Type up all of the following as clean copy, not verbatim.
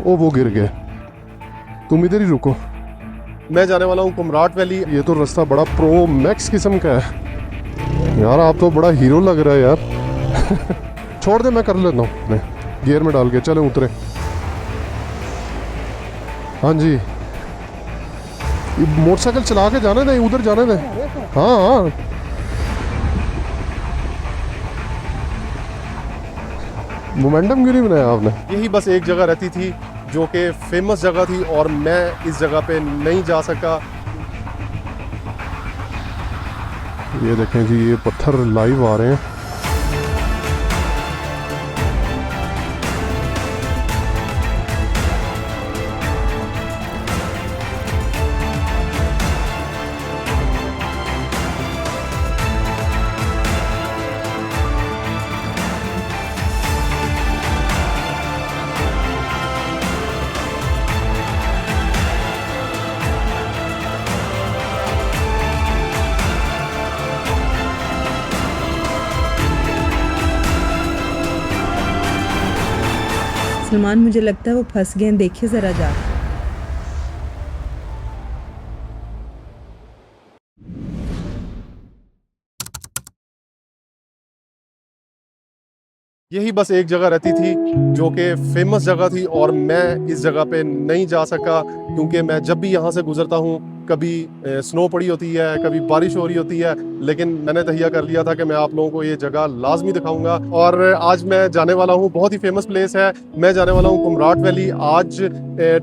ओ वो गिर गए, तुम इधर ही रुको। मैं जाने वाला हूँ कुमराट वैली। ये तो रास्ता बड़ा प्रो मैक्स किस्म का है यार, आप तो बड़ा हीरो लग रहा है यार। छोड़ दे, मैं कर लेता हूँ गियर में डाल के। चले उतरे। हाँ जी, मोटरसाइकिल चला के जाने दे, उधर जाने दे। हाँ हाँ, मोमेंटम क्यों नहीं बनाया आपने? यही बस एक जगह रहती थी जो कि फेमस जगह थी और मैं इस जगह पे नहीं जा सका। ये देखें जी, ये पत्थर लाइव आ रहे हैं। सलमान, मुझे लगता है वो फंस गए हैं, देखिए जरा जा। यही बस एक जगह रहती थी जो कि फेमस जगह थी और मैं इस जगह पे नहीं जा सका, क्योंकि मैं जब भी यहाँ से गुजरता हूँ कभी स्नो पड़ी होती है, कभी बारिश हो रही होती है। लेकिन मैंने तहिया कर लिया था कि मैं आप लोगों को ये जगह लाजमी दिखाऊंगा। और आज मैं जाने वाला हूँ, बहुत ही फेमस प्लेस है, मैं जाने वाला हूँ कुमराट वैली। आज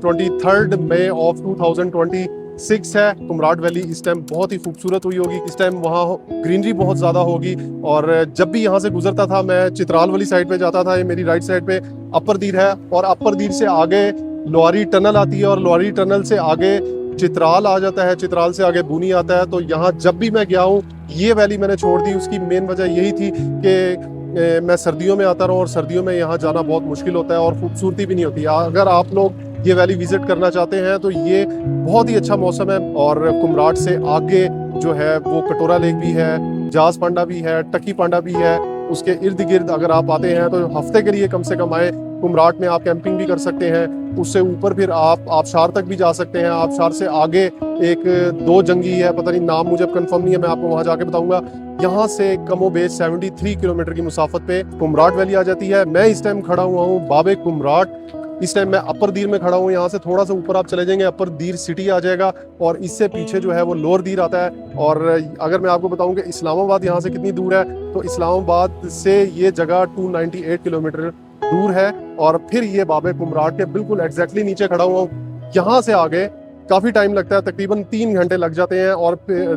23 मई ऑफ 2026 है। कुमराट वैली इस टाइम बहुत ही खूबसूरत हुई होगी, इस टाइम वहाँ ग्रीनरी बहुत ज़्यादा होगी। और जब भी यहाँ से गुजरता था, मैं चित्राल वाली साइड पे जाता था। ये मेरी राइट साइड पे अपर दीर है और अपर दीर से आगे लोहारी टनल आती है और लोहारी टनल से आगे चित्राल आ जाता है, चित्राल से आगे बूनी आता है। तो यहाँ जब भी मैं गया हूँ, ये वैली मैंने छोड़ दी। उसकी मेन वजह यही थी कि मैं सर्दियों में आता रहा और सर्दियों में यहाँ जाना बहुत मुश्किल होता है और खूबसूरती भी नहीं होती। अगर आप लोग ये वैली विजिट करना चाहते हैं तो ये बहुत ही अच्छा मौसम है। और कुमराट से आगे जो है वो कटोरा लेक भी है, जाज पांडा भी है, टकी पांडा भी है। उसके इर्द गिर्द अगर आप आते हैं तो हफ्ते के लिए कम से कम आए। कुमराट में आप कैंपिंग भी कर सकते हैं। उससे ऊपर फिर आप आबशार तक भी जा सकते हैं। आबशार से आगे एक दो जंगी है, पता नहीं नाम मुझे कंफर्म नहीं है, मैं आपको वहां जाके बताऊंगा। यहाँ से कमोबेश 73 किलोमीटर की मुसाफत पे कुमराट वैली आ जाती है। मैं इस टाइम खड़ा हुआ हूँ बाबे कुमराट। इस टाइम मैं अपर दीर में खड़ा हूँ। यहाँ से थोड़ा सा ऊपर आप चले जाएंगे, अपर दीर सिटी आ जाएगा और इससे पीछे जो है वो लोअर दीर आता है। और अगर मैं आपको बताऊं कि इस्लामाबाद यहाँ से कितनी दूर है, तो इस्लामाबाद से ये जगह 298 किलोमीटर दूर है। और फिर ये बाबे कुमराट के बिल्कुल एग्जैक्टली नीचे खड़ा हुआ हूँ। यहाँ से आगे काफ़ी टाइम लगता है, तकरीबन 3 घंटे लग जाते हैं और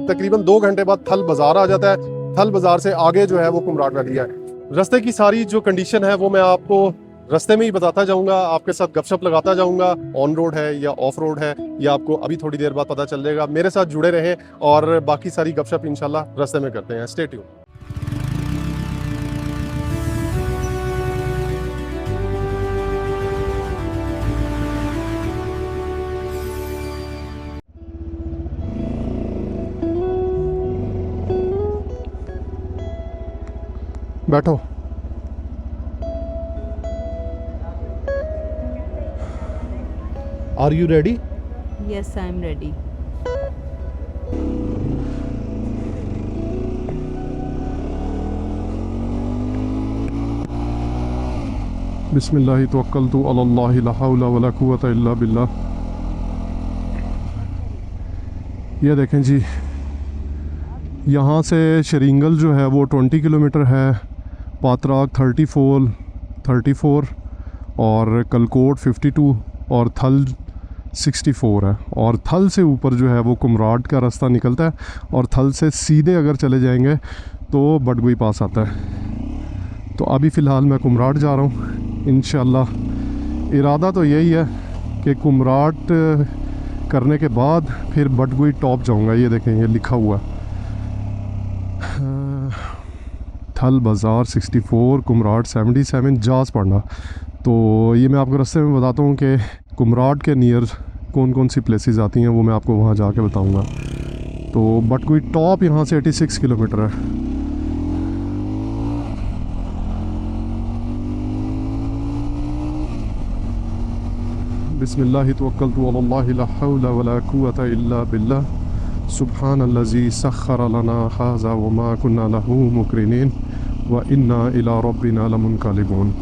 तकरीबन 2 घंटे बाद थल बाजार आ जाता है। थल बाजार से आगे जो है वो कुमराट वैली है। रास्ते की सारी जो कंडीशन है वो मैं आपको रास्ते में ही बताता जाऊंगा, आपके साथ गपशप लगाता जाऊंगा। ऑन रोड है या ऑफ रोड है, ये आपको अभी थोड़ी देर बाद पता चल जाएगा। मेरे साथ जुड़े रहें और बाकी सारी गपशप इंशाल्लाह रास्ते में करते हैं। Stay tune. बैठो। Are you ready? Yes, I am ready. बिस्मिल्लाहि तवक्कलतु अलल्लाहि ला हौला वला कुव्वता इल्ला बिल्लाह। ये देखें जी, यहाँ से शरिंगल जो है वो 20 किलोमीटर है, पात्राग 34 और कलकोट 52 और थल 64 है। और थल से ऊपर जो है वो कुमराट का रास्ता निकलता है और थल से सीधे अगर चले जाएंगे तो बडगुई पास आता है। तो अभी फ़िलहाल मैं कुमराट जा रहा हूँ। इंशाल्लाह इरादा तो यही है कि कुमराट करने के बाद फिर बडगुई टॉप जाऊँगा। ये देखें, ये लिखा हुआ थल बाज़ार 64, कुमराट 77, जाज पांडा। तो ये मैं आपको रास्ते में बताता हूँ कि कुमराट के नियर कौन कौन सी प्लेसेस आती हैं, वो मैं आपको वहाँ जाके बताऊँगा। तो बडगुई टॉप यहाँ से 86 किलोमीटर है। बिस्मिल्लाहि तवक्कलतु अलल्लाहि ला हौला वला कुव्वता इल्ला बिल्लाह सुब्हानल्लज़ी सख्खर लना हाज़ा व मा कुन्ना लहू मुक़रिनीन व इन्ना इला रब्बिना लमुनक़लिबून।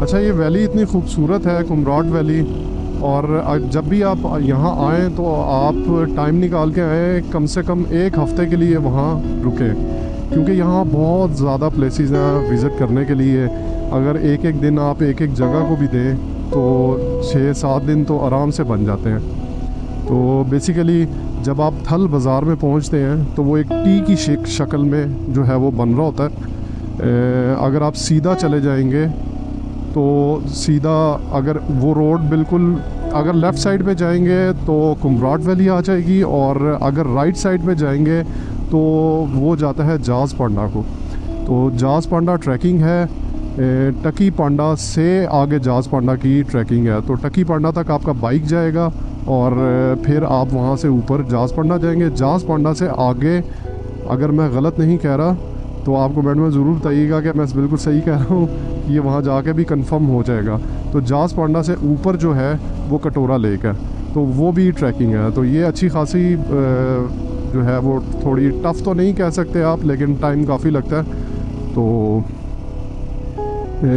अच्छा, ये वैली इतनी खूबसूरत है, कुमराट वैली, और जब भी आप यहाँ आएँ तो आप टाइम निकाल के आएँ, कम से कम एक हफ़्ते के लिए वहाँ रुकें, क्योंकि यहाँ बहुत ज़्यादा प्लेसेस हैं विज़िट करने के लिए। अगर एक एक दिन आप एक एक जगह को भी दें तो 6-7 दिन तो आराम से बन जाते हैं। तो बेसिकली जब आप थल बाज़ार में पहुँचते हैं तो वो एक टी की शक्ल में जो है वो बन रहा होता है। अगर आप सीधा चले जाएंगे तो सीधा, अगर वो रोड बिल्कुल, अगर लेफ़्ट साइड पे जाएंगे तो कुमराट वैली आ जाएगी, और अगर राइट साइड पे जाएंगे तो वो जाता है जाज़ पांडा को। तो जाज़ पांडा ट्रैकिंग है, टकी पांडा से आगे जाज़ पांडा की ट्रैकिंग है। तो टकी पांडा तक आपका बाइक जाएगा और फिर आप वहाँ से ऊपर जाज़ पांडा जाएंगे। जाज़ पांडा से आगे, अगर मैं गलत नहीं कह रहा तो आप कमेंट में ज़रूर बताइएगा कि मैं बिल्कुल सही कह रहा हूँ, ये वहाँ जाके भी कंफर्म हो जाएगा। तो जाज़ पांडा से ऊपर जो है वो कटोरा लेक है, तो वो भी ट्रैकिंग है। तो ये अच्छी खासी जो है वो थोड़ी टफ़ तो नहीं कह सकते आप, लेकिन टाइम काफ़ी लगता है। तो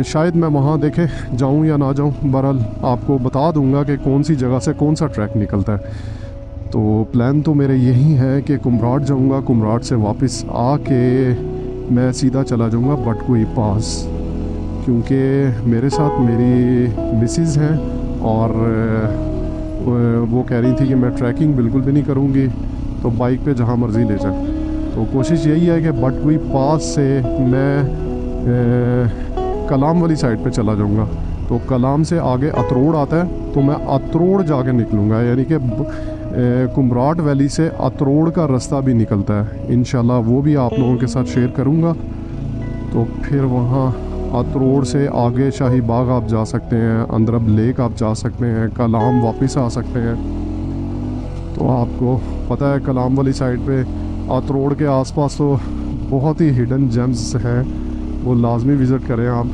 शायद मैं वहाँ देखें जाऊँ या ना जाऊँ, बहरहाल आपको बता दूँगा कि कौन सी जगह से कौन सा ट्रैक निकलता है। तो प्लान तो मेरे यही है कि कुमराट जाऊँगा, कुमराट से वापस आके मैं सीधा चला जाऊँगा बटकुई पास, क्योंकि मेरे साथ मेरी मिसेज़ हैं और वो कह रही थी कि मैं ट्रैकिंग बिल्कुल भी नहीं करूँगी, तो बाइक पे जहाँ मर्ज़ी ले जाए। तो कोशिश यही है कि बटकुई पास से मैं कलाम वाली साइड पे चला जाऊँगा। तो कलाम से आगे अतरोड़ आता है, तो मैं अतरोड़ जाके निकलूँगा, यानी कि कुमराट वैली से अतरोड़ का रास्ता भी निकलता है। इंशाल्लाह वो भी आप लोगों के साथ शेयर करूँगा। तो फिर वहाँ अतरोड़ से आगे शाही बाग आप जा सकते हैं, अंदरब लेक आप जा सकते हैं, कलाम वापस आ सकते हैं। तो आपको पता है कलाम वाली साइड पे अतरोड़ के आसपास तो बहुत ही हिडन जेम्स हैं, वो लाजमी विज़िट करें आप।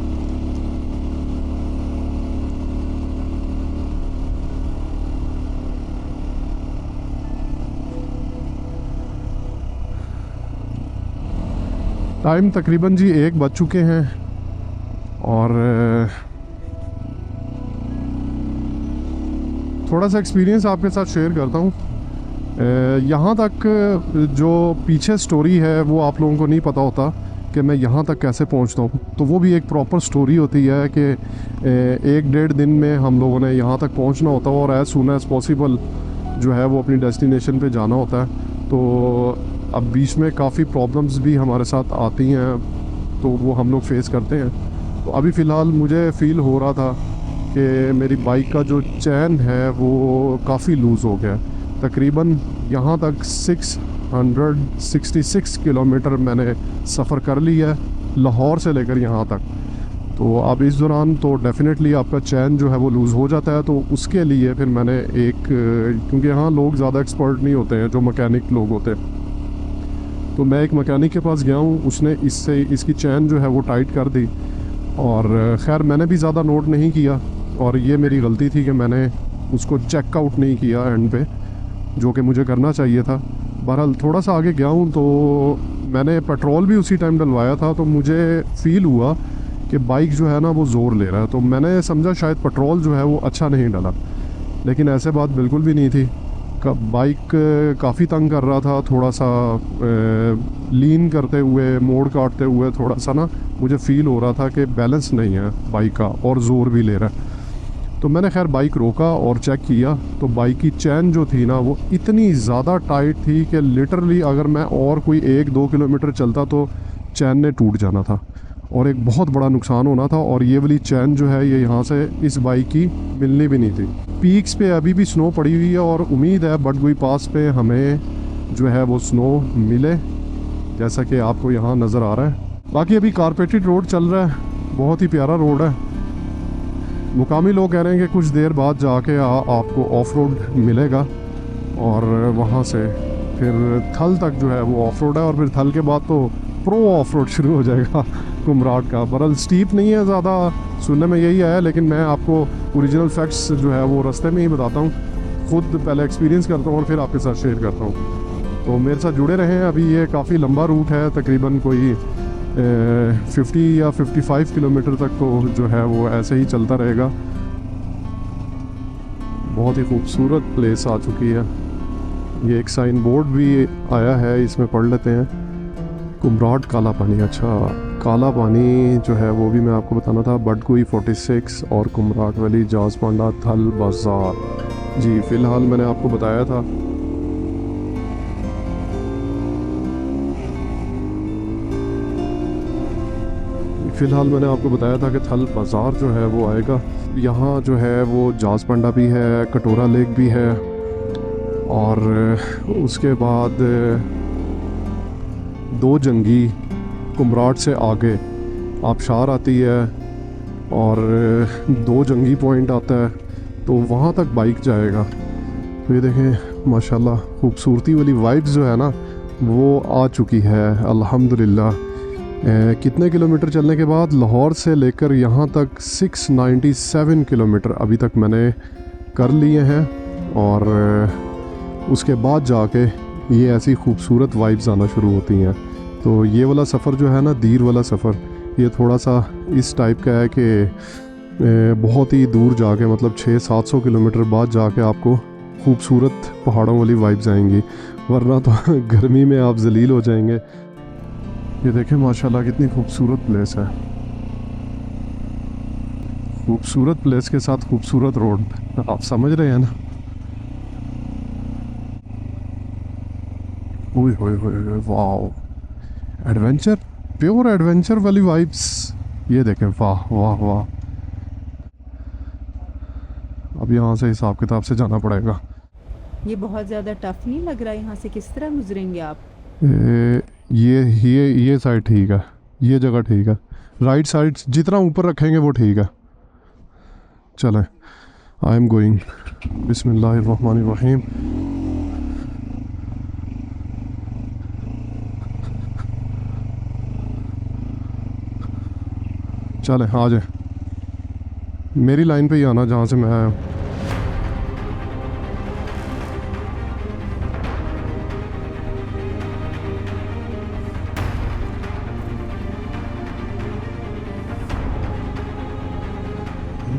टाइम तकरीबन जी 1 बज चुके हैं, और थोड़ा सा एक्सपीरियंस आपके साथ शेयर करता हूँ। यहाँ तक जो पीछे स्टोरी है वो आप लोगों को नहीं पता होता कि मैं यहाँ तक कैसे पहुँचता हूँ, तो वो भी एक प्रॉपर स्टोरी होती है कि 1-1.5 दिन में हम लोगों ने यहाँ तक पहुँचना होता है, और एज़ सून एज़ पॉसिबल जो है वो अपनी डेस्टिनेशन पे जाना होता है। तो अब बीच में काफ़ी प्रॉब्लम्स भी हमारे साथ आती हैं, तो वो हम लोग फेस करते हैं। तो अभी फ़िलहाल मुझे फ़ील हो रहा था कि मेरी बाइक का जो चैन है वो काफ़ी लूज़ हो गया। तकरीबन यहाँ तक 666 किलोमीटर मैंने सफ़र कर लिया है लाहौर से लेकर यहाँ तक। तो अब इस दौरान तो डेफ़िनेटली आपका चैन जो है वो लूज़ हो जाता है। तो उसके लिए फिर मैंने एक, क्योंकि यहाँ लोग ज़्यादा एक्सपर्ट नहीं होते हैं जो मैकेनिक लोग होते हैं, तो मैं एक मैकेनिक के पास गया हूँ, उसने इसकी चैन जो है वो टाइट कर दी। और ख़ैर मैंने भी ज़्यादा नोट नहीं किया, और ये मेरी गलती थी कि मैंने उसको चेकआउट नहीं किया एंड पे, जो कि मुझे करना चाहिए था। बहरहाल थोड़ा सा आगे गया हूँ तो मैंने पेट्रोल भी उसी टाइम डलवाया था, तो मुझे फ़ील हुआ कि बाइक जो है ना वो ज़ोर ले रहा है। तो मैंने समझा शायद पेट्रोल जो है वो अच्छा नहीं डला, लेकिन ऐसे बात बिल्कुल भी नहीं थी। बाइक काफ़ी तंग कर रहा था, थोड़ा सा लीन करते हुए, मोड़ काटते हुए थोड़ा सा ना मुझे फ़ील हो रहा था कि बैलेंस नहीं है बाइक का, और ज़ोर भी ले रहा है। तो मैंने खैर बाइक रोका और चेक किया, तो बाइक की चैन जो थी ना वो इतनी ज़्यादा टाइट थी कि लिटरली अगर मैं और कोई 1-2 किलोमीटर चलता तो चैन ने टूट जाना था, और एक बहुत बड़ा नुकसान होना था। और ये वाली चैन जो है ये यहाँ से इस बाइक की मिलनी भी नहीं थी। पीक्स पे अभी भी स्नो पड़ी हुई है, और उम्मीद है बटगुई पास पे हमें जो है वो स्नो मिले, जैसा कि आपको यहाँ नज़र आ रहा है। बाकी अभी कारपेटेड रोड चल रहा है, बहुत ही प्यारा रोड है। मुकामी लोग कह रहे हैं कि कुछ देर बाद जाके आपको ऑफ रोड मिलेगा और वहाँ से फिर थल तक जो है वो ऑफ रोड है और फिर थल के बाद तो प्रो ऑफ रोड शुरू हो जाएगा कुमराट का। बरल स्टीप नहीं है ज़्यादा, सुनने में यही आया, लेकिन मैं आपको ओरिजिनल फैक्ट्स जो है वो रास्ते में ही बताता हूँ, खुद पहले एक्सपीरियंस करता हूँ और फिर आपके साथ शेयर करता हूँ। तो मेरे साथ जुड़े रहें। अभी ये काफ़ी लंबा रूट है, तकरीबन कोई 50 या 55 किलोमीटर तक तो जो है वो ऐसे ही चलता रहेगा। बहुत ही खूबसूरत प्लेस आ चुकी है। ये एक साइन बोर्ड भी आया है, इसमें पढ़ लेते हैं, कुमराट काला पानी। अच्छा, काला पानी जो है वो भी मैं आपको बताना था, बडकुई 46 और कुमराट वैली, जासपांडा, थल बाज़ार। जी फ़िलहाल मैंने आपको बताया था कि थल बाज़ार जो है वो आएगा। यहाँ जो है वो जासपांडा भी है, कटोरा लेक भी है और उसके बाद दो जंगी कुमराट से आगे आबशार आती है और दो जंगी पॉइंट आता है, तो वहाँ तक बाइक जाएगा। तो ये देखें माशाल्लाह खूबसूरती वाली वाइब्स जो है ना वो आ चुकी है अल्हम्दुलिल्लाह। कितने किलोमीटर चलने के बाद लाहौर से लेकर यहाँ तक 697 किलोमीटर अभी तक मैंने कर लिए हैं और उसके बाद जाके ये ऐसी खूबसूरत वाइब्स आना शुरू होती हैं। तो ये वाला सफ़र जो है ना, दीर वाला सफ़र, ये थोड़ा सा इस टाइप का है कि बहुत ही दूर जाके, मतलब 600-700 किलोमीटर बाद जाके आपको खूबसूरत पहाड़ों वाली वाइब्स आएंगी, वरना तो गर्मी में आप जलील हो जाएंगे। ये देखें माशाल्लाह कितनी खूबसूरत प्लेस है, खूबसूरत प्लेस के साथ खूबसूरत रोड, आप समझ रहे हैं ना। ओए होए होए, वाओ, एडवेंचर, प्योर एडवेंचर वाली वाइब्स। ये देखें, वाह वाह वाह। अब यहाँ से हिसाब किताब से जाना पड़ेगा। ये बहुत ज़्यादा टफ नहीं लग रहा, यहाँ से किस तरह गुजरेंगे आप? ये साइड ठीक है, ये जगह ठीक है, राइट साइड जितना ऊपर रखेंगे वो ठीक है। चलें, आई एम गोइंग। बिस्मिल्लाहिर्रहमानिर्रहीम। चलें, आ जाए, मेरी लाइन पे ही आना जहाँ से मैं आया हूँ।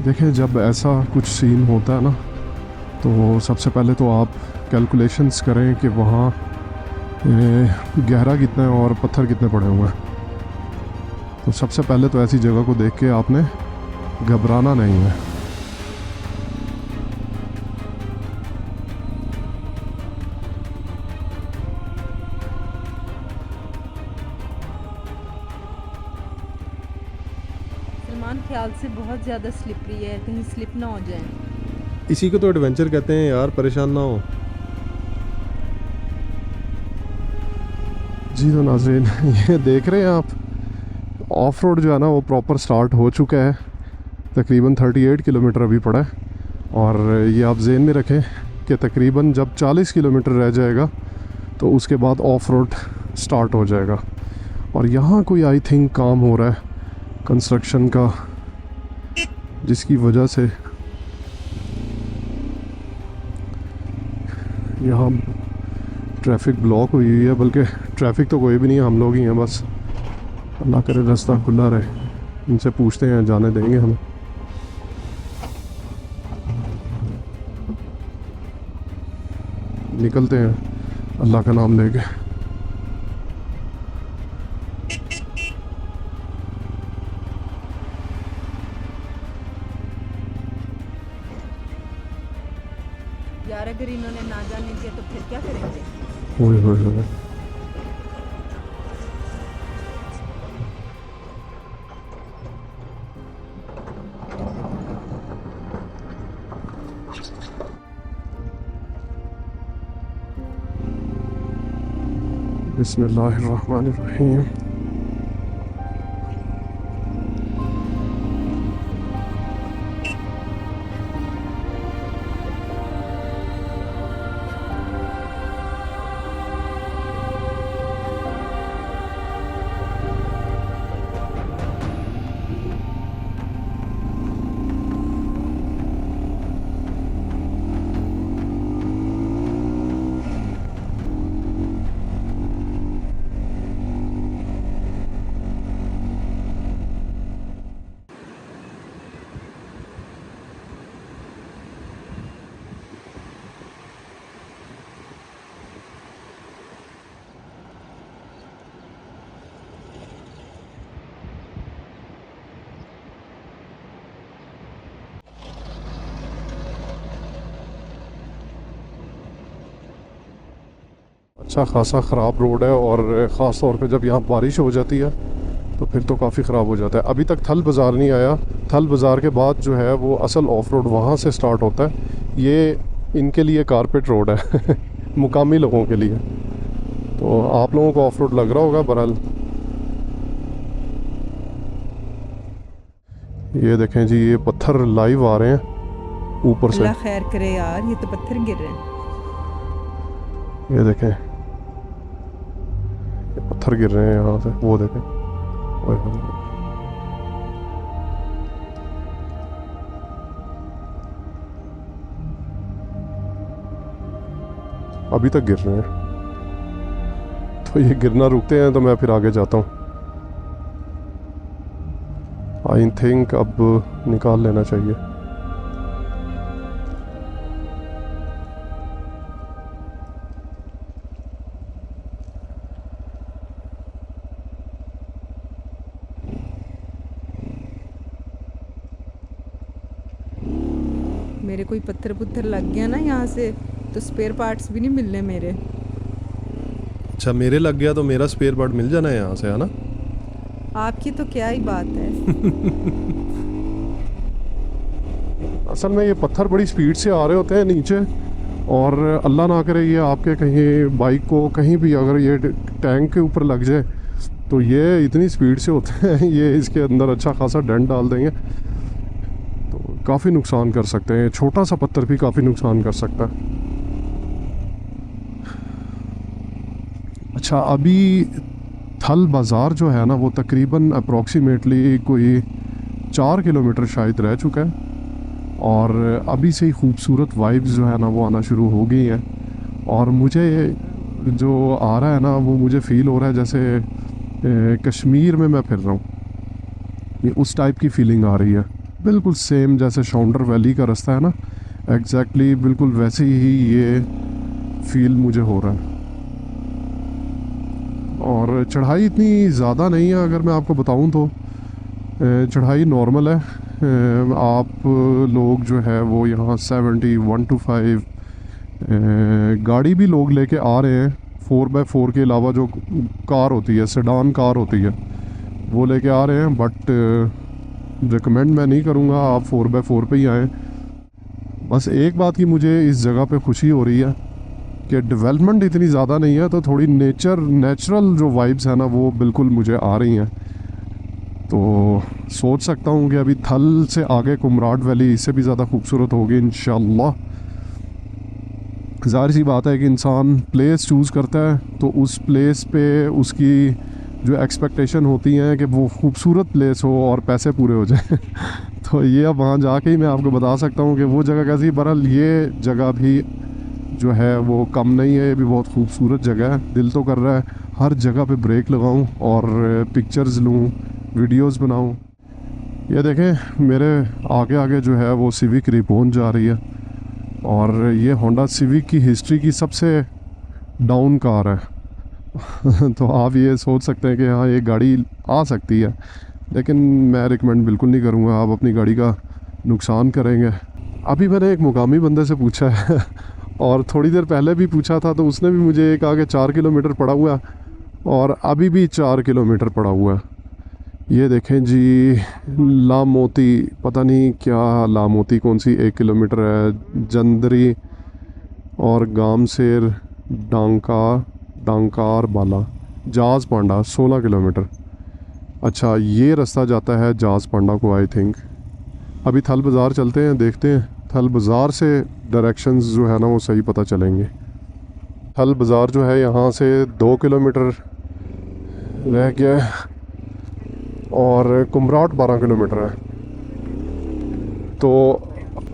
देखें, जब ऐसा कुछ सीन होता है ना, तो सबसे पहले तो आप कैलकुलेशंस करें कि वहाँ गहरा कितना है और पत्थर कितने पड़े हुए हैं। तो सबसे पहले तो ऐसी जगह को देख के आपने घबराना नहीं है। सलमान, ख्याल से बहुत ज़्यादा स्लिपरी है, कहीं स्लिप ना हो जाए। इसी को तो एडवेंचर कहते हैं यार, परेशान ना हो। जी तो नाज़रीन, ये देख रहे हैं आप, ऑफ रोड जो है ना वो प्रॉपर स्टार्ट हो चुका है। तकरीबन 38 किलोमीटर अभी पड़ा है और ये आप ज़हन में रखें कि तकरीबन जब 40 किलोमीटर रह जाएगा तो उसके बाद ऑफ रोड स्टार्ट हो जाएगा। और यहाँ कोई आई थिंक काम हो रहा है कंस्ट्रक्शन का, जिसकी वजह से यहाँ ट्रैफिक ब्लॉक हुई हुई है। बल्कि ट्रैफिक तो कोई भी नहीं है, हम लोग ही हैं बस। अल्लाह करे रास्ता खुला रहे। इनसे पूछते हैं, जाने देंगे हमें। निकलते हैं अल्लाह का नाम लेके। यार, अगर इन्होंने ना जाने दिया तो फिर क्या करेंगे? ओए होए होए, बिस्मिल्लाहिर्रहमानिर्रहीम। अच्छा खासा ख़राब रोड है, और ख़ास तौर पे जब यहाँ बारिश हो जाती है तो फिर तो काफ़ी ख़राब हो जाता है। अभी तक थल बाज़ार नहीं आया। थल बाज़ार के बाद जो है वो असल ऑफ रोड वहाँ से स्टार्ट होता है। ये इनके लिए कारपेट रोड है मुकामी लोगों के लिए। तो आप लोगों को ऑफ रोड लग रहा होगा। बहरहाल ये देखें जी, ये पत्थर लाइव आ रहे हैं ऊपर से। अल्लाह खैर करे यार, ये तो पत्थर गिर रहे हैं। ये देखें, ये पत्थर गिर रहे हैं यहाँ से, वो देखें। ओए होए। अभी तक गिर रहे हैं। तो ये गिरना रुकते हैं तो मैं फिर आगे जाता हूँ। आई थिंक अब निकाल लेना चाहिए। मेरे कोई पत्थर पुत्थर लग गया ना यहाँ से तो स्पेयर पार्ट्स भी नहीं मिलने मेरे। अच्छा, मेरे लग गया तो मेरा स्पेयर पार्ट मिल जाना है यहाँ से, है ना? आपकी तो क्या ही बात है। असल में ये पत्थर बड़ी स्पीड से आ रहे होते हैं नीचे, और अल्लाह ना करे ये आपके कहीं बाइक को कहीं भी अगर ये टैंक के ऊपर लग जाए तो ये इतनी स्पीड से होते हैं ये इसके अंदर अच्छा खासा डेंट डाल देंगे, तो काफ़ी नुकसान कर सकते हैं। छोटा सा पत्थर भी काफ़ी नुकसान कर सकता है। अच्छा, अभी थल बाज़ार जो है ना वो तकरीबन अप्रॉक्सीमेटली कोई 4 किलोमीटर शायद रह चुका है, और अभी से ही खूबसूरत वाइब्स जो है ना वो आना शुरू हो गई हैं। और मुझे जो आ रहा है ना वो मुझे फ़ील हो रहा है जैसे कश्मीर में मैं फिर रहा हूँ। ये उस टाइप की फ़ीलिंग आ रही है, बिल्कुल सेम जैसे शौंडर वैली का रास्ता है ना, एग्जैक्टली बिल्कुल वैसे ही ये फ़ील मुझे हो रहा है। और चढ़ाई इतनी ज़्यादा नहीं है, अगर मैं आपको बताऊं तो चढ़ाई नॉर्मल है। आप लोग जो है वो यहाँ 70 125 गाड़ी भी लोग लेके आ रहे हैं। 4x4 के अलावा जो कार होती है, सेडान कार होती है, वो लेके आ रहे हैं। बट रिकमेंड मैं नहीं करूँगा आप 4x4 पे ही आएँ। बस एक बात की मुझे इस जगह पे खुशी हो रही है कि डेवलपमेंट इतनी ज़्यादा नहीं है, तो थोड़ी नेचुरल जो वाइब्स है ना वो बिल्कुल मुझे आ रही हैं। तो सोच सकता हूँ कि अभी थल से आगे कुमराट वैली इससे भी ज़्यादा खूबसूरत होगी इंशाल्लाह। ज़ाहिर सी बात है कि इंसान प्लेस चूज़ करता है तो उस प्लेस पे उसकी जो एक्सपेक्टेशन होती हैं कि वो खूबसूरत प्लेस हो और पैसे पूरे हो जाए तो ये अब वहाँ जाके ही मैं आपको बता सकता हूँ कि वो जगह कैसी। बहरहाल ये जगह भी जो है वो कम नहीं है, ये भी बहुत खूबसूरत जगह है। दिल तो कर रहा है हर जगह पे ब्रेक लगाऊं और पिक्चर्स लूं, वीडियोस बनाऊं। ये देखें मेरे आगे आगे जो है वो सिविक रिबॉन जा रही है, और ये होंडा सिविक की हिस्ट्री की सबसे डाउन कार है तो आप ये सोच सकते हैं कि हाँ ये गाड़ी आ सकती है, लेकिन मैं रिकमेंड बिल्कुल नहीं करूँगा। आप अपनी गाड़ी का नुकसान करेंगे। अभी मैंने एक मुकामी बंदे से पूछा है और थोड़ी देर पहले भी पूछा था, तो उसने भी मुझे कहा कि 4 किलोमीटर पड़ा हुआ है, और अभी भी 4 किलोमीटर पड़ा हुआ है। ये देखें जी, लामोती, पता नहीं क्या लामोती कौन सी 1 किलोमीटर है, जंदरी और गामसेर, डांकार बाला, जाज पांडा 16 किलोमीटर। अच्छा, ये रास्ता जाता है जाज पांडा को आई थिंक। अभी थल बाज़ार चलते हैं, देखते हैं थल बाज़ार से डायरेक्शंस जो है ना वो सही पता चलेंगे। थल बाज़ार जो है यहाँ से 2 किलोमीटर रह गया है, और कुमराट 12 किलोमीटर है। तो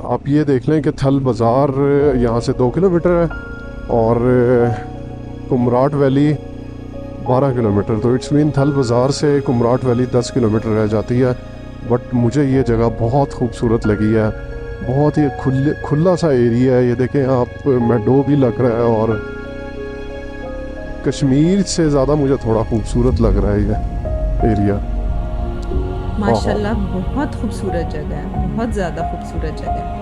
आप ये देख लें कि थल बाज़ार यहाँ से 2 किलोमीटर है और कुमराट वैली 12 किलोमीटर। तो इट्स मीन थल बाज़ार से कुमराट वैली 10 किलोमीटर रह जाती है। बट मुझे ये जगह बहुत खूबसूरत लगी है, बहुत ही खुला सा एरिया है। ये देखें आप, मेडो भी लग रहा है, और कश्मीर से ज़्यादा मुझे थोड़ा खूबसूरत लग रहा है ये एरिया। माशाल्लाह बहुत खूबसूरत जगह है, बहुत ज़्यादा खूबसूरत जगह है।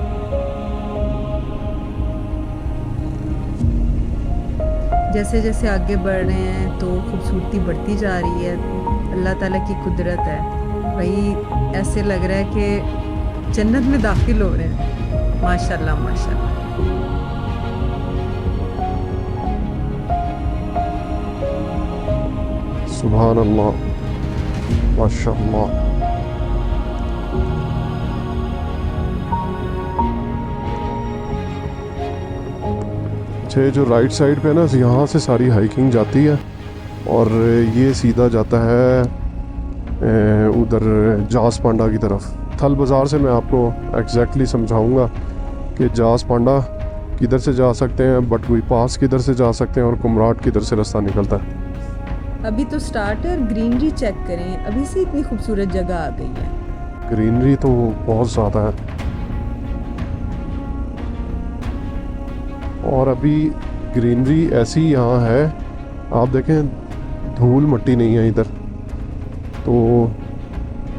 जैसे जैसे आगे बढ़ रहे हैं तो खूबसूरती बढ़ती जा रही है। अल्लाह ताला की कुदरत है भाई, ऐसे लग रहा है कि जन्नत में दाखिल हो रहे हैं। माशाल्लाह माशाल्लाह। सुभान अल्लाह, माशाअल्लाह। अच्छा, जो राइट साइड पे ना, यहाँ से सारी हाइकिंग जाती है और ये सीधा जाता है उधर जास पांडा की तरफ। थल बाज़ार से मैं आपको एग्जैक्टली समझाऊंगा कि जास पांडा किधर से जा सकते हैं, बटगुई पास किधर से जा सकते हैं और कुमराट किधर से रास्ता निकलता है। अभी तो स्टार्ट है और ग्रीनरी चेक करें, अभी से इतनी खूबसूरत जगह आ गई है। ग्रीनरी तो बहुत ज़्यादा है और अभी ग्रीनरी ऐसी यहाँ है, आप देखें धूल मट्टी नहीं है इधर, तो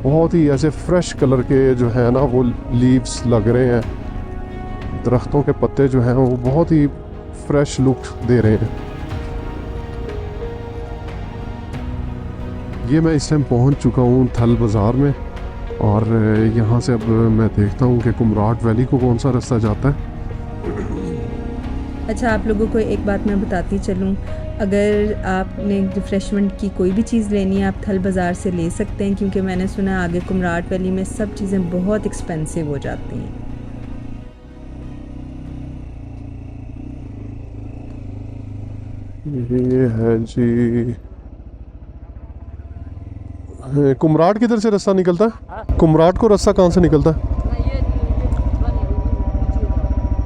बहुत ही ऐसे फ्रेश कलर के जो है ना वो लीव्स लग रहे हैं। दरख्तों के पत्ते जो हैं वो बहुत ही फ्रेश लुक दे रहे हैं। ये मैं इस टाइम पहुंच चुका हूँ थल बाज़ार में और यहाँ से अब मैं देखता हूँ कि कुमराट वैली को कौन सा रास्ता जाता है। अच्छा, आप लोगों को एक बात मैं बताती चलूँ, अगर आपने रिफ़्रेशमेंट की कोई भी चीज़ लेनी है आप थल बाज़ार से ले सकते हैं, क्योंकि मैंने सुना है आगे कुमराट वैली में सब चीज़ें बहुत एक्सपेंसिव हो जाती हैं। ये है जी कुमराट किधर से रास्ता निकलता है? कुमराट को रास्ता कहाँ से निकलता है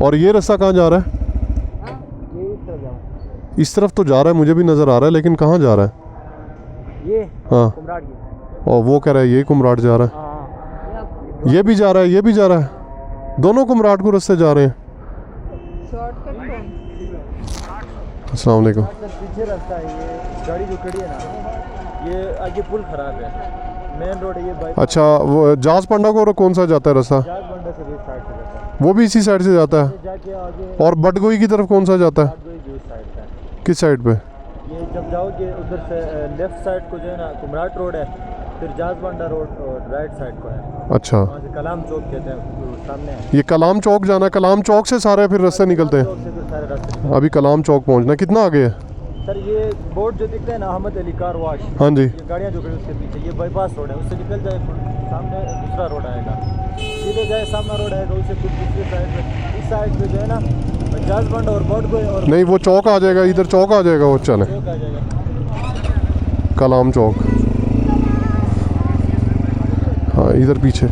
और ये रास्ता कहाँ जा रहा है? इस तरफ तो जा रहा है, मुझे भी नज़र आ रहा है, लेकिन कहाँ जा रहा है ये? हाँ, कुमराट की। और वो कह रहा है ये कुमराट जा रहा है, ये भी जा रहा है, ये भी जा रहा है, दोनों कुमराट को रास्ते जा रहे हैं। अस्सलाम वालेकुम। पीछे रास्ता है, ये गाड़ी जो खड़ी है ना, ये आगे पुल खराब है, मेन रोड है ये बाइक। अच्छा, वो जास पांडा को कौन सा जाता है रास्ता? जाज बंडा से इस साइड से जाता है, वो भी इसी साइड से जाता है। जाके आगे और बटगोई की तरफ कौन सा जाता है? जो इस साइड का है। किस साइड पे? ये जब जाओगे उधर से लेफ्ट साइड को जो है ना कुमराट रोड है, फिर जाज बंडा रोड और राइट साइड को है। अच्छा, वहाँ से कलाम चौक कहते हैं, सामने है। ये कलाम चौक जाना है, कलाम चौक से सारे फिर रास्ते निकलते हैं। चौक से फिर सारे रास्ते। अभी कलाम चौक पहुंचना है, कितना आगे है? सर ये बोर्ड जो दिखता है ना, अहमद अली कार वाश, हाँ जी, ये गाड़ियाँ जो खड़ी उसके पीछे, ये बाईपास रोड है, उससे निकल जाए सामने दूसरा रोड आएगा, सीधे जाए सामना रोड आएगा, उससे कुछ दूसरी साइड पे, इस साइड पे जो है ना जाज बंडा और बोर्ड को और नहीं वो चौक आ जाएगा, इधर चौक आ जाएगा, वो चले चौक आ जाएगा। कलाम चौक, हाँ इधर पीछे।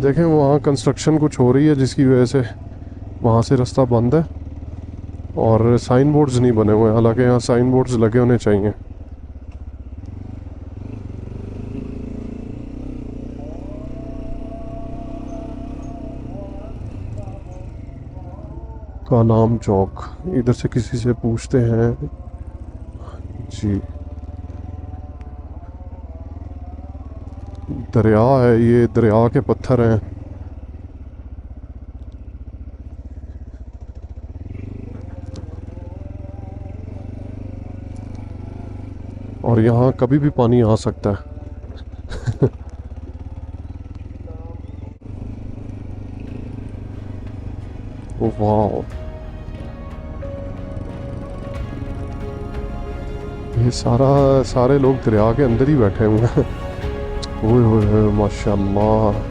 देखें वहाँ कंस्ट्रक्शन कुछ हो रही है जिसकी वजह से वहाँ से रास्ता बंद है और साइन बोर्ड्स नहीं बने हुए हैं, हालांकि यहाँ साइन बोर्ड्स लगे होने चाहिए। कलाम चौक, इधर से किसी से पूछते हैं जी। दरिया है, ये दरिया के पत्थर हैं। और यहाँ कभी भी पानी आ सकता है। ओह वाह, ये सारे लोग दरिया के अंदर ही बैठे हुए हैं। ओए होए माशाल्लाह।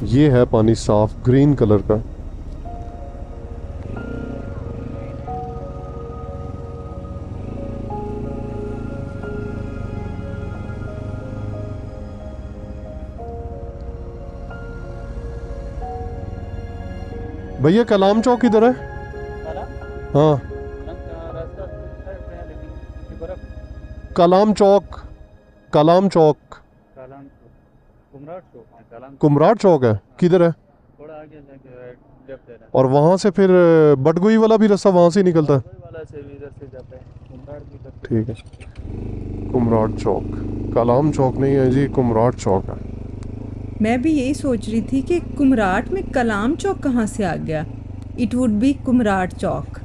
ये है पानी साफ ग्रीन कलर का। भैया कलाम चौक किधर है? हाँ, कलाम चौक, कलाम चौक, कुमराट चौक है, किधर है? थोड़ा आगे जाके लेफ्ट है, और वहाँ से फिर बटगुई वाला भी रास्ता वहाँ से ही निकलता है। वाला से भी इधर से जाता है। ठीक है, कुमराट चौक, कलाम चौक नहीं है जी, कुमराट चौक है। मैं भी यही सोच रही थी कि कुमराट में कलाम चौक कहाँ से आ गया। इट वुड बी कुमराट चौक।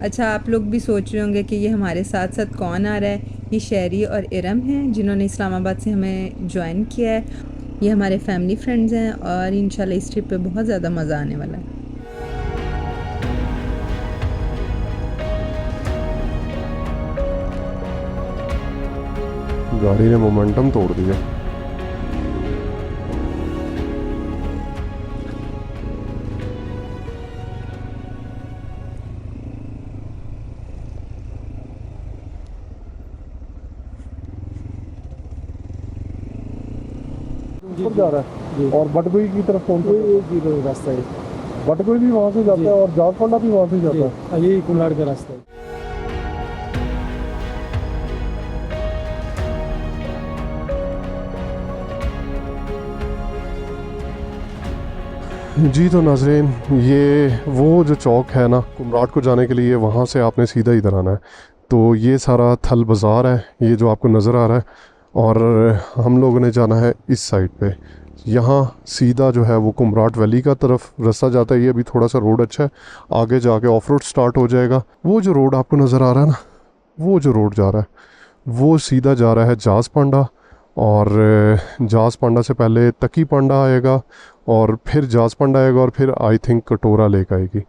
अच्छा, आप लोग भी सोच रहे होंगे कि ये हमारे साथ साथ कौन आ रहा है। ये शहरी और इरम हैं जिन्होंने इस्लामाबाद से हमें ज्वाइन किया है। ये हमारे फैमिली फ्रेंड्स हैं और इंशाल्लाह इस ट्रिप पे बहुत ज़्यादा मज़ा आने वाला है। गाड़ी ने मोमेंटम तोड़ दिया। ऊपर जा रहा है और बटगोई की तरफ कौन सा रास्ता है, बटगोई भी वहाँ से जाता है और जासकोंडा भी वहाँ से जाता है। यही कुमराट का रास्ता है। जी तो नाज़रीन, ये वो जो चौक है ना, कुमराट को जाने के लिए वहाँ से आपने सीधा इधर आना है। तो ये सारा थल बाज़ार है, ये जो आपको नज़र आ रहा है, और हम लोगों ने जाना है इस साइड पे। यहाँ सीधा जो है वो कुमराट वैली का तरफ रास्ता जाता है। ये अभी थोड़ा सा रोड अच्छा है, आगे जाके ऑफ रोड स्टार्ट हो जाएगा। वो जो रोड आपको नज़र आ रहा है ना, वो जो रोड जा रहा है वो सीधा जा रहा है जास पांडा, और जास पांडा से पहले तकी पांडा आएगा, और फिर जास पांडा आएगा, और फिर आई थिंक कटोरा लेक आएगी,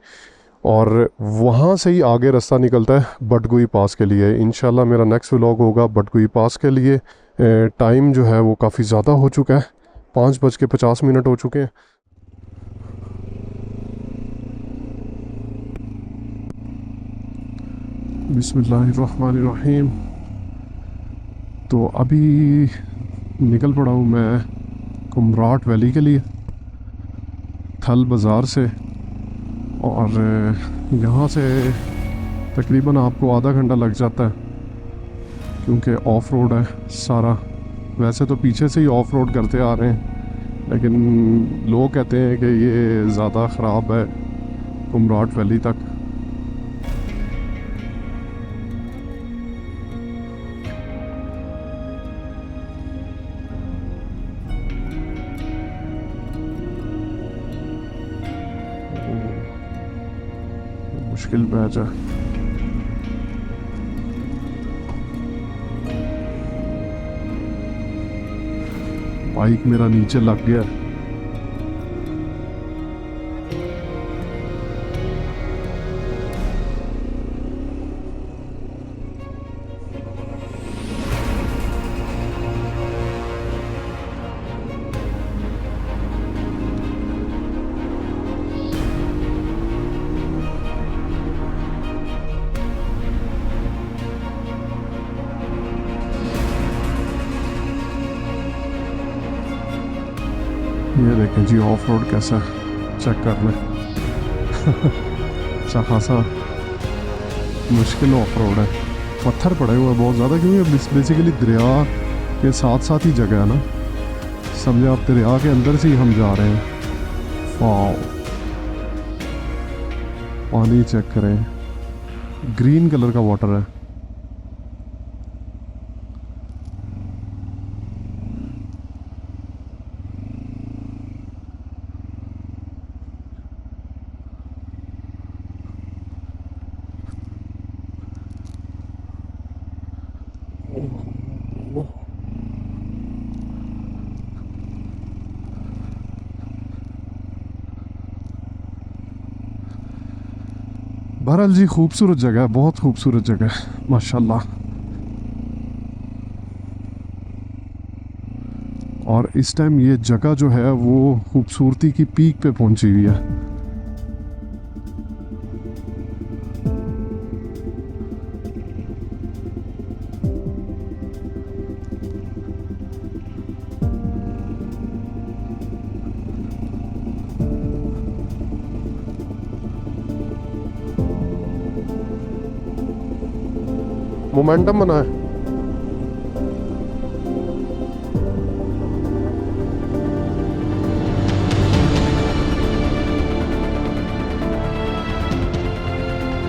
और वहाँ से ही आगे रास्ता निकलता है बटगुई पास के लिए। इंशाल्लाह मेरा नेक्स्ट व्लॉग होगा बटगुई पास के लिए। टाइम जो है वो काफ़ी ज़्यादा हो चुका है, 5:50 हो चुके हैं। बिस्मिल्लाहिर्रहमानिर्रहीम। तो अभी निकल पड़ा हूँ मैं कुमराट वैली के लिए थल बाज़ार से, और यहाँ से तकरीबन आपको आधा घंटा लग जाता है क्योंकि ऑफ रोड है सारा। वैसे तो पीछे से ही ऑफ रोड करते आ रहे हैं, लेकिन लोग कहते हैं कि ये ज़्यादा ख़राब है कुमराट वैली तक। मुश्किल पैच है। बाइक मेरा नीचे लग गया। ये देखें जी ऑफ रोड कैसा है, चेक कर लें। अच्छा खासा मुश्किल ऑफ रोड है, पत्थर पड़े हुए हैं बहुत ज़्यादा, क्योंकि बेसिकली दरिया के साथ साथ ही जगह है ना, समझे आप, दरिया के अंदर से ही हम जा रहे हैं। वाओ, पानी चेक करें, ग्रीन कलर का वाटर है। बहरहाल जी खूबसूरत जगह है, बहुत खूबसूरत जगह है माशाल्लाह। और इस टाइम ये जगह जो है वो खूबसूरती की पीक पे पहुंची हुई है। मोमेंटम बना है।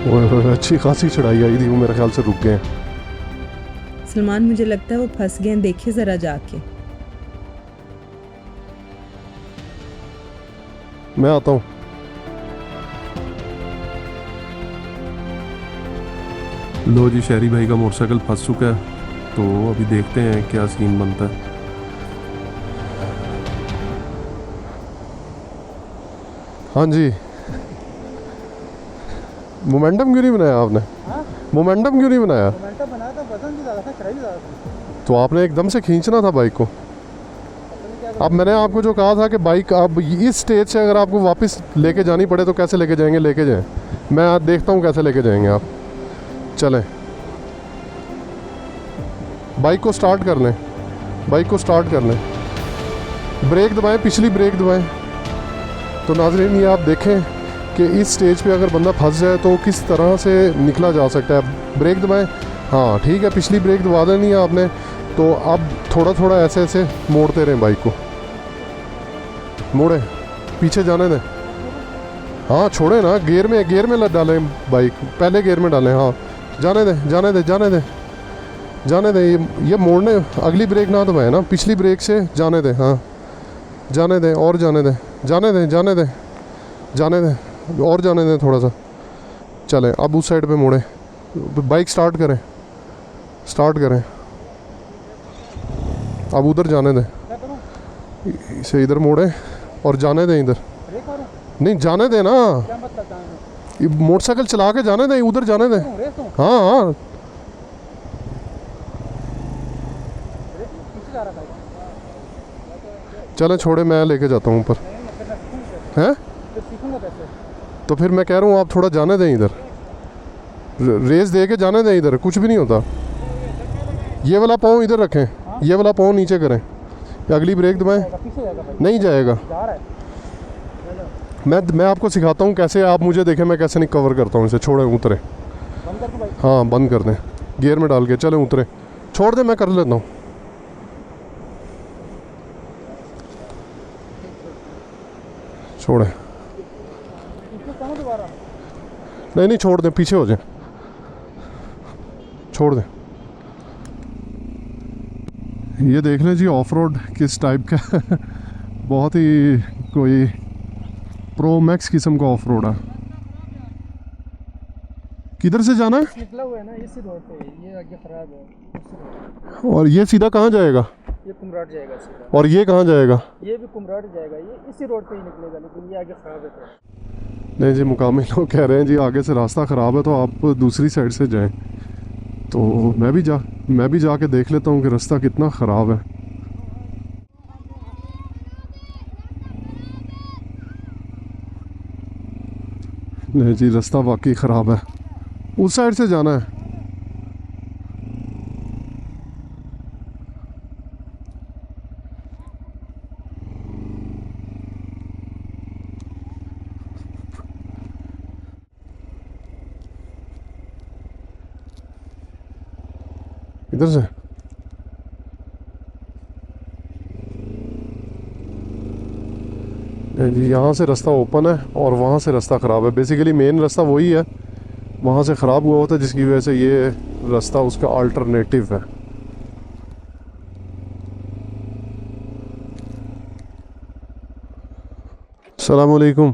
और अच्छी खासी चढ़ाई आई थी, वो मेरे ख्याल से रुक गए हैं। सलमान मुझे लगता है वो फंस गए हैं, देखिए ज़रा जाके। मैं आता हूँ। लो जी, शहरी भाई का मोटरसाइकिल फंस चुका है, तो अभी देखते हैं क्या सीन बनता है। हाँ जी, मोमेंटम क्यों नहीं बनाया आपने? मोमेंटम क्यों नहीं बनाया? मोमेंटम बनाया था, वजन भी ज़्यादा था, चढ़ाई भी ज़्यादा थी। तो आपने एकदम से खींचना था बाइक को। अब मैंने आपको जो कहा था कि बाइक अब इस स्टेज से अगर आपको वापस लेके जानी पड़े तो कैसे लेके जाएंगे? लेके जाएं, मैं आज देखता हूँ कैसे लेके जाएंगे आप। चलें, बाइक को स्टार्ट कर लें, बाइक को स्टार्ट कर लें, ब्रेक दबाएं, पिछली ब्रेक दबाएं। तो नाज़रीन, ये आप देखें कि इस स्टेज पे अगर बंदा फंस जाए तो किस तरह से निकला जा सकता है। ब्रेक दबाएं, हाँ ठीक है, पिछली ब्रेक दबा देनी है आपने। तो अब थोड़ा थोड़ा ऐसे ऐसे मोड़ते रहें बाइक को, मोड़ें, पीछे जाने दें। हाँ छोड़ें ना, गियर में डालें बाइक, पहले गियर में डालें। हाँ जाने दें, जाने दें, जाने दें, जाने दें। ये मोड़ने, अगली ब्रेक ना दबाएं ना, पिछली ब्रेक से जाने दें। हाँ जाने दें, और जाने दें, जाने दें, जाने दें, जाने दें, और जाने दें थोड़ा सा। चलें, अब उस साइड पे मोड़ें, बाइक स्टार्ट करें, स्टार्ट करें। अब उधर जाने दें, इसे इधर मोड़ें और जाने दें इधर। नहीं जाने दें ना, मोटरसाइकिल चला के जाने दें, उधर जाने दें। हाँ हाँ चलें, छोड़े, मैं लेके जाता हूँ ऊपर। हैं? तो फिर मैं कह रहा हूँ आप थोड़ा जाने दें इधर, रेस दे के जाने दें इधर, कुछ भी नहीं होता। ये वाला पाँव इधर रखें, ये वाला पाँव नीचे करें, अगली ब्रेक दबाएं। नहीं जाएगा। मैं आपको सिखाता हूँ कैसे, आप मुझे देखें मैं कैसे नहीं कवर करता हूँ इसे। छोड़ें, उतरे, हाँ बंद कर दें, गियर में डाल के चलें, उतरे, छोड़ दें, मैं कर लेता हूँ। छोड़ें, नहीं नहीं छोड़ दें, पीछे हो जाए, छोड़ दें। ये देख लें जी, ऑफ रोड किस टाइप का बहुत ही कोई प्रो मैक्स किस्म का ऑफ रोड है। किधर से जाना है? निकला हुआ है ना इसी रोड पे, ये आगे खराब है। और ये सीधा कहाँ जाएगा? ये कुमराट जाएगा सीधा। और ये कहाँ जाएगा? ये भी कुमराट जाएगा, ये इसी रोड पे ही निकलेगा, लेकिन ये आगे खराब है तो। नहीं जी, मुकामी लोग कह रहे हैं जी आगे से रास्ता ख़राब है तो आप दूसरी साइड से जाएं। तो मैं भी जाके देख लेता हूँ कि रास्ता कितना ख़राब है। नहीं जी, रास्ता वाकई ख़राब है, उस साइड से जाना है। इधर से जी, यहाँ से रास्ता ओपन है और वहाँ से रास्ता ख़राब है। बेसिकली मेन रास्ता वही है, वहाँ से ख़राब हुआ होता है, जिसकी वजह से ये रास्ता उसका अल्टरनेटिव है। अस्सलाम वालेकुम,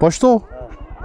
Pashto?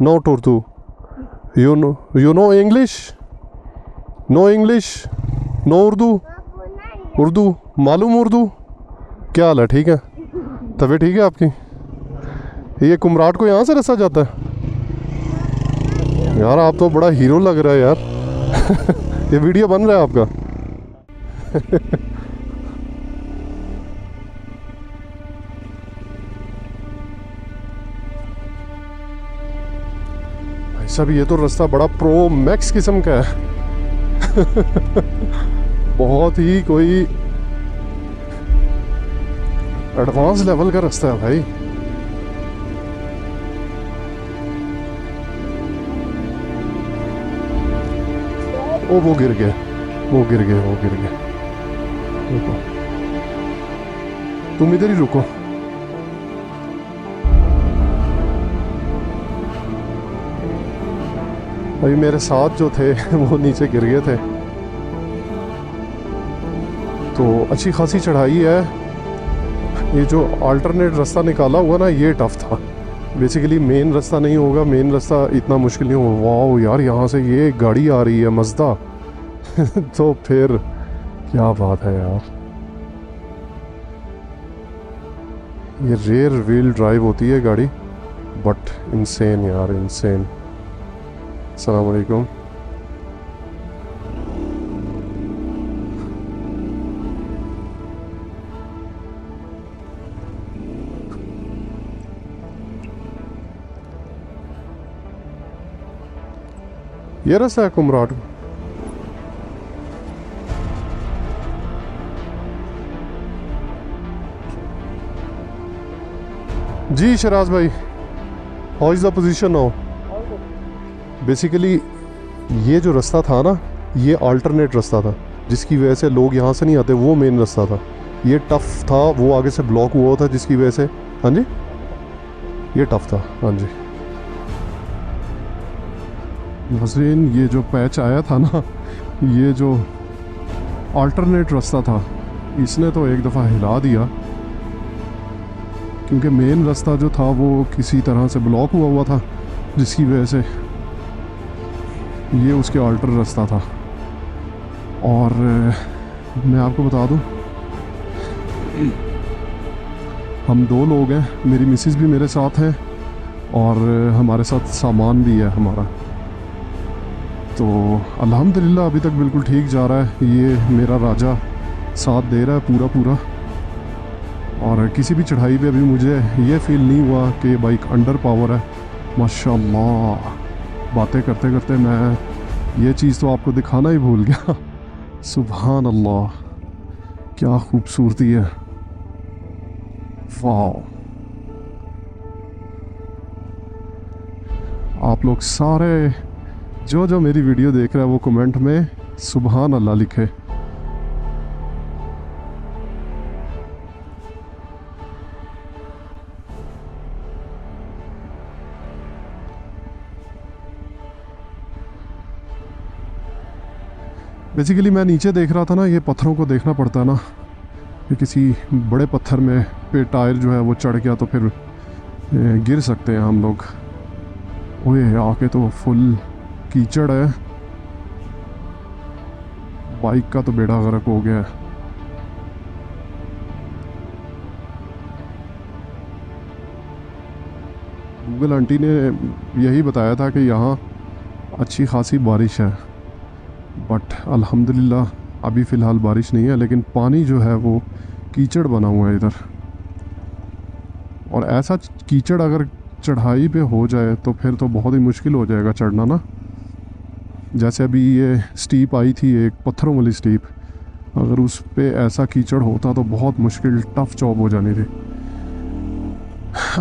No Urdu. You know English? No English? No Urdu? Urdu मालूम? उर्दू क्या हाल है? ठीक है, तबीयत ठीक है आपकी? ये कुमराट को यहाँ से रास्ता जाता है? यार आप तो बड़ा हीरो लग रहा है यार ये वीडियो बन रहा है आपका भाई साहब, ये तो रास्ता बड़ा प्रो मैक्स किस्म का है बहुत ही कोई एडवांस लेवल का रास्ता है भाई। ओ वो गिर गए, वो गिर गए, वो गिर गए। रुको, तुम इधर ही रुको। अभी मेरे साथ जो थे वो नीचे गिर गए थे। तो अच्छी खासी चढ़ाई है। ये जो अल्टरनेट रास्ता निकाला हुआ ना, ये टफ था। बेसिकली मेन रास्ता नहीं होगा, मेन रास्ता इतना मुश्किल नहीं होगा। वाह यार, यहाँ से ये गाड़ी आ रही है मज़दा तो फिर क्या बात है यार। ये रेयर व्हील ड्राइव होती है गाड़ी, बट इंसेन यार, इंसेन। अस्सलाम वालेकुम। ये रास्ता है कुमराट। जी शराज भाई, how is the position now? Basically ये जो रास्ता था ना, ये अल्टरनेट रास्ता था, जिसकी वजह से लोग यहाँ से नहीं आते। वो मेन रास्ता था, ये टफ था, वो आगे से ब्लॉक हुआ था जिसकी वजह से। हाँ जी, ये टफ था। हाँ जी नसरीन, ये जो पैच आया था ना, ये जो अल्टरनेट रास्ता था, इसने तो एक दफ़ा हिला दिया, क्योंकि मेन रास्ता जो था वो किसी तरह से ब्लॉक हुआ था, जिसकी वजह से ये उसके अल्टर रास्ता था। और मैं आपको बता दूं, हम 2 लोग हैं, मेरी मिसेस भी मेरे साथ हैं और हमारे साथ सामान भी है हमारा। तो अल्हम्दुलिल्लाह अभी तक बिल्कुल ठीक जा रहा है। ये मेरा राजा साथ दे रहा है पूरा पूरा। और किसी भी चढ़ाई पे अभी मुझे ये फील नहीं हुआ कि बाइक अंडर पावर है। माशाल्लाह, बातें करते करते मैं ये चीज़ तो आपको दिखाना ही भूल गया। सुभान अल्लाह, क्या खूबसूरती है, वाह। आप लोग सारे जो मेरी वीडियो देख रहे हैं वो कमेंट में सुभान अल्लाह लिखे। बेसिकली मैं नीचे देख रहा था ना, ये पत्थरों को देखना पड़ता है ना, कि किसी बड़े पत्थर में पे टायर जो है वो चढ़ गया तो फिर गिर सकते हैं हम लोग। ओए आके तो फुल कीचड़ है, बाइक का तो बेड़ा गर्क हो गया है। गूगल आंटी ने यही बताया था कि यहाँ अच्छी खासी बारिश है, बट अल्हम्दुलिल्लाह अभी फ़िलहाल बारिश नहीं है, लेकिन पानी जो है वो कीचड़ बना हुआ है इधर। और ऐसा कीचड़ अगर चढ़ाई पे हो जाए तो फिर तो बहुत ही मुश्किल हो जाएगा चढ़ना ना। जैसे अभी ये स्टीप आई थी, एक पत्थरों वाली स्टीप, अगर उस पे ऐसा कीचड़ होता तो बहुत मुश्किल टफ़ जॉब हो जानी थी।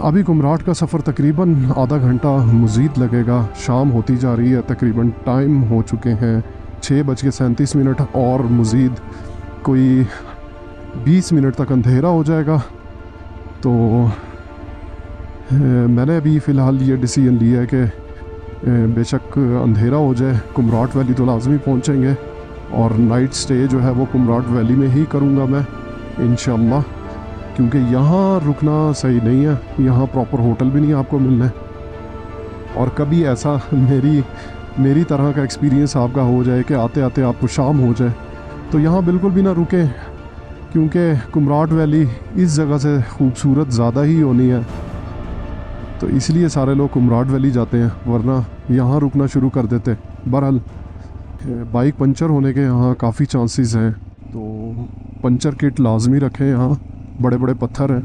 अभी कुमराट का सफ़र तकरीबन आधा घंटा मज़ीद लगेगा। शाम होती जा रही है, तकरीबन टाइम हो चुके हैं 6:37 और मज़ीद कोई 20 मिनट तक अंधेरा हो जाएगा। तो मैंने अभी फ़िलहाल ये डिसीजन लिया है कि बेशक अंधेरा हो जाए, कुमराट वैली तो लाजमी पहुंचेंगे और नाइट स्टे जो है वो कुमराट वैली में ही करूंगा मैं इंशाल्लाह, क्योंकि यहाँ रुकना सही नहीं है, यहाँ प्रॉपर होटल भी नहीं आपको मिलना। और कभी ऐसा मेरी तरह का एक्सपीरियंस आपका हो जाए कि आते आते आपको शाम हो जाए, तो यहाँ बिल्कुल भी ना रुकें, क्योंकि कुमराट वैली इस जगह से खूबसूरत ज़्यादा ही होनी है। तो इसलिए सारे लोग कुमराट वैली जाते हैं, वरना यहाँ रुकना शुरू कर देते। बहरहाल बाइक पंचर होने के यहाँ काफ़ी चांसेस हैं, तो पंचर किट लाजमी रखें। यहाँ बड़े बड़े पत्थर हैं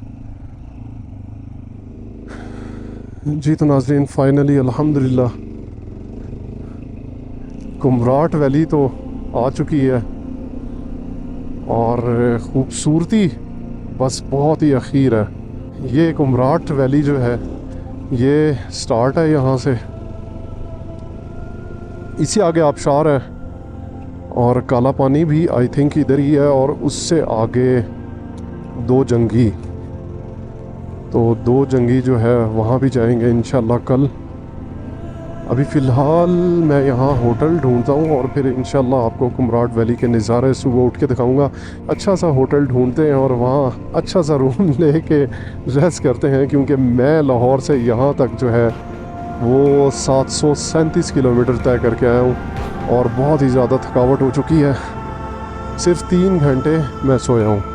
जी। तो नाज़रीन, फाइनली अल्हम्दुलिल्लाह कुमराट वैली तो आ चुकी है और ख़ूबसूरती बस बहुत ही अखीर है। ये कुमराट वैली जो है ये स्टार्ट है यहाँ से, इसी आगे आबशार है और काला पानी भी आई थिंक इधर ही है, और उससे आगे दो जंगी, तो दो जंगी जो है वहाँ भी जाएंगे इंशाल्लाह कल। अभी फ़िलहाल मैं यहाँ होटल ढूंढता हूँ और फिर इंशाल्लाह आपको कुमराट वैली के नज़ारे सुबह उठ के दिखाऊंगा। अच्छा सा होटल ढूंढते हैं और वहाँ अच्छा सा रूम लेके रेस्ट करते हैं, क्योंकि मैं लाहौर से यहाँ तक जो है वो 737 किलोमीटर तय करके आया हूँ और बहुत ही ज़्यादा थकावट हो चुकी है। सिर्फ 3 घंटे मैं सोया हूँ।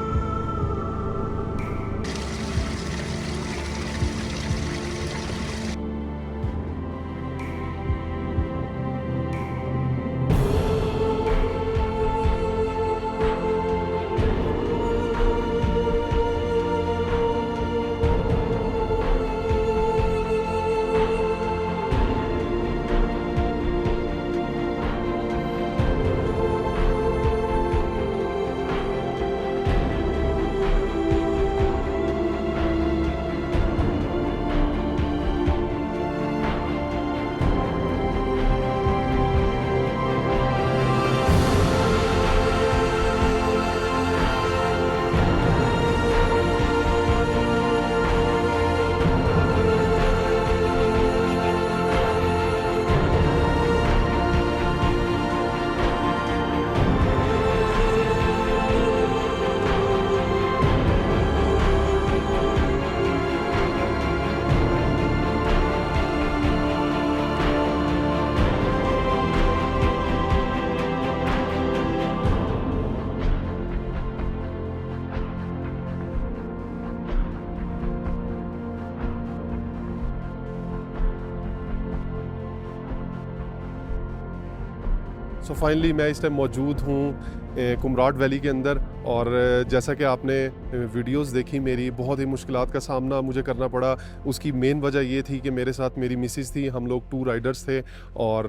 सो फाइनली मैं इस टाइम मौजूद हूँ कुमराट वैली के अंदर, और जैसा कि आपने वीडियोस देखी मेरी, बहुत ही मुश्किलात का सामना मुझे करना पड़ा। उसकी मेन वजह ये थी कि मेरे साथ मेरी मिसिस थी, हम लोग 2 राइडर्स थे, और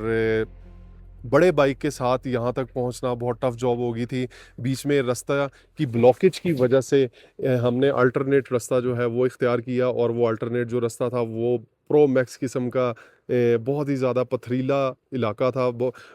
बड़े बाइक के साथ यहाँ तक पहुँचना बहुत टफ जॉब हो गई थी। बीच में रास्ता की ब्लॉकेज की वजह से हमने अल्टरनेट रास्ता जो है वो इख्तियार किया, और वो अल्टरनेट जो रास्ता था वो प्रो मैक्स किस्म का बहुत ही ज़्यादा पथरीला इलाका था,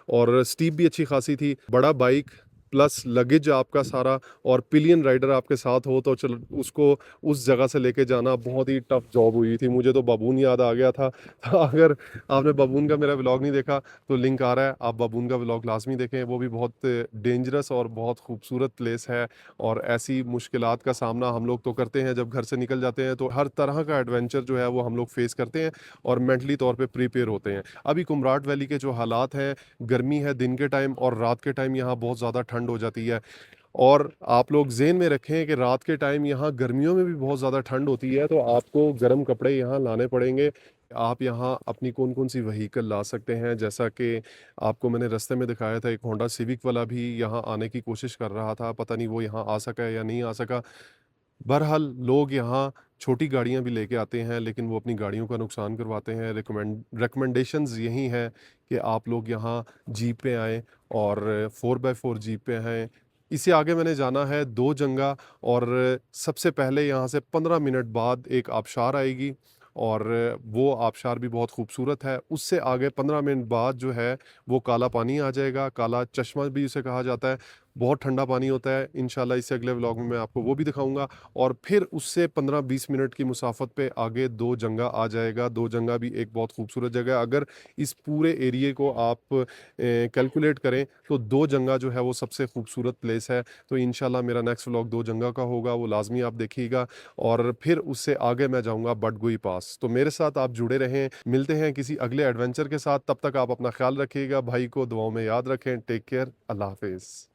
और स्टीप भी अच्छी खासी थी। बड़ा बाइक प्लस लगेज आपका सारा, और पिलियन राइडर आपके साथ हो तो चलो उसको उस जगह से लेके जाना बहुत ही टफ जॉब हुई थी। मुझे तो बाबून याद आ गया था। तो अगर आपने बाबून का मेरा व्लॉग नहीं देखा तो लिंक आ रहा है, आप बाबून का व्लॉग लाजमी देखें। वो भी बहुत डेंजरस और बहुत खूबसूरत प्लेस है, और ऐसी मुश्किलात का सामना हम लोग तो करते हैं। जब घर से निकल जाते हैं तो हर तरह का एडवेंचर जो है वो हम लोग फेस करते हैं और मेंटली तौर पे प्रिपेयर होते हैं। अभी कुमराट वैली के जो हालात हैं, गर्मी है दिन के टाइम, और रात के टाइम यहाँ बहुत ज़्यादा ठंड हो जाती है। और आप लोग ज़हन में रखें कि रात के टाइम यहाँ गर्मियों में भी बहुत ज़्यादा ठंड होती है, तो आपको गर्म कपड़े यहाँ लाने पड़ेंगे। आप यहाँ अपनी कौन कौन सी व्हीकल ला सकते हैं, जैसा कि आपको मैंने रास्ते में दिखाया था, एक होंडा सिविक वाला भी यहाँ आने की कोशिश कर रहा था, पता नहीं वो यहाँ आ सका या नहीं आ सका। बहरहाल लोग यहाँ छोटी गाड़ियाँ भी लेके आते हैं, लेकिन वो अपनी गाड़ियों का नुकसान करवाते हैं। रिकमेंडेशंस यही हैं कि आप लोग यहाँ जीप पे आएँ, और 4x4 जीप पे हैं। इससे आगे मैंने जाना है 2 जंगा, और सबसे पहले यहाँ से 15 मिनट बाद एक आबशार आएगी, और वो आबशार भी बहुत खूबसूरत है। उससे आगे 15 मिनट बाद जो है वो काला पानी आ जाएगा, काला चश्मा भी उसे कहा जाता है। बहुत ठंडा पानी होता है। इंशाल्लाह इससे अगले व्लॉग में मैं आपको वो भी दिखाऊंगा। और फिर उससे 15-20 मिनट की मुसाफत पे आगे 2 जंगा आ जाएगा। 2 जंगा भी एक बहुत खूबसूरत जगह है। अगर इस पूरे एरिए को आप कैलकुलेट करें तो 2 जंगा जो है वो सबसे खूबसूरत प्लेस है। तो इंशाल्लाह मेरा नेक्स्ट व्लॉग 2 जंगा का होगा, वो लाजमी आप देखिएगा। और फिर उससे आगे मैं जाऊँगा बडगुई पास। तो मेरे साथ आप जुड़े रहें। मिलते हैं किसी अगले एडवेंचर के साथ। तब तक आप अपना ख्याल रखिएगा। भाई को दुआओं में याद रखें। Take care. अल्लाह हाफिज़।